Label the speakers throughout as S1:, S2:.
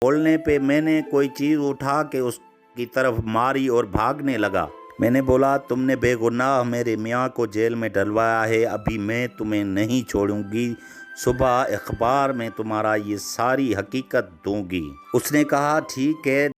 S1: बोलने पे मैंने कोई चीज़ उठा के उसकी तरफ मारी और भागने लगा। मैंने बोला, तुमने बेगुनाह मेरे मियाँ को जेल में डलवाया है, अभी मैं तुम्हें नहीं छोड़ूंगी, सुबह अखबार में तुम्हारा ये सारी हकीकत दूंगी। उसने कहा, ठीक है।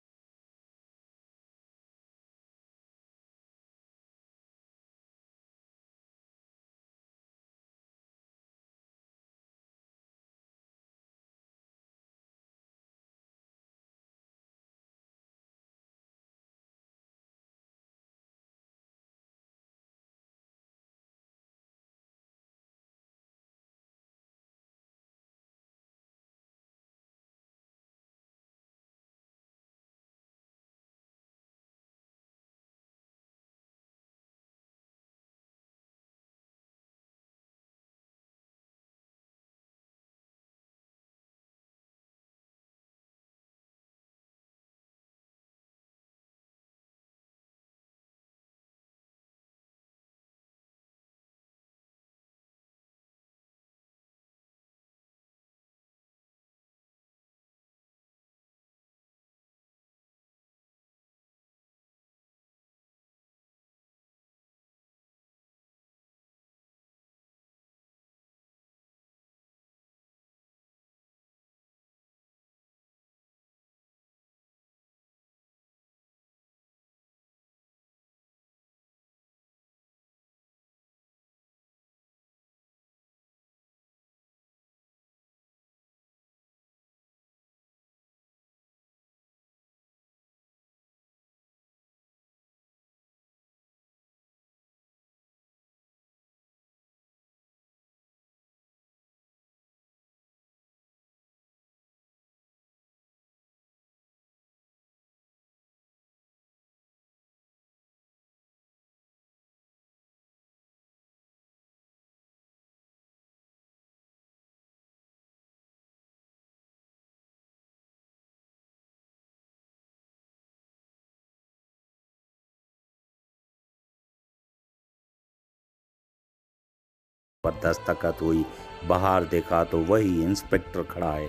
S1: पर दस्तखत हुई। बाहर देखा तो वही इंस्पेक्टर खड़ा है।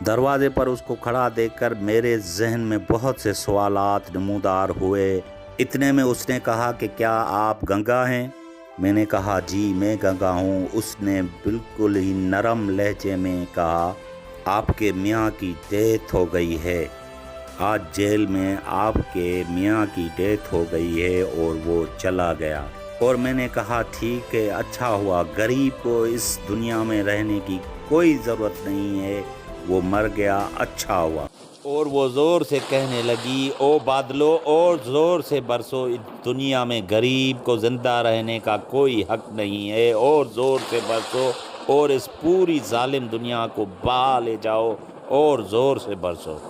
S1: दरवाजे पर उसको खड़ा देखकर मेरे जहन में बहुत से सवालात नमूदार हुए। इतने में उसने कहा कि क्या आप गंगा हैं? मैंने कहा, जी मैं गंगा हूँ। उसने बिल्कुल ही नरम लहजे में कहा, आपके मियाँ की डेथ हो गई है। आज जेल में आपके मियाँ की डेथ हो गई है और वो चला गया। और मैंने कहा, ठीक है, अच्छा हुआ, गरीब को इस दुनिया में रहने की कोई ज़रूरत नहीं है, वो मर गया, अच्छा हुआ। और वो ज़ोर से कहने लगी, ओ बादलो और ज़ोर से बरसो, इस दुनिया में गरीब को ज़िंदा रहने का कोई हक नहीं है, और ज़ोर से बरसो और इस पूरी जालिम दुनिया को बहा ले जाओ, और ज़ोर से बरसो।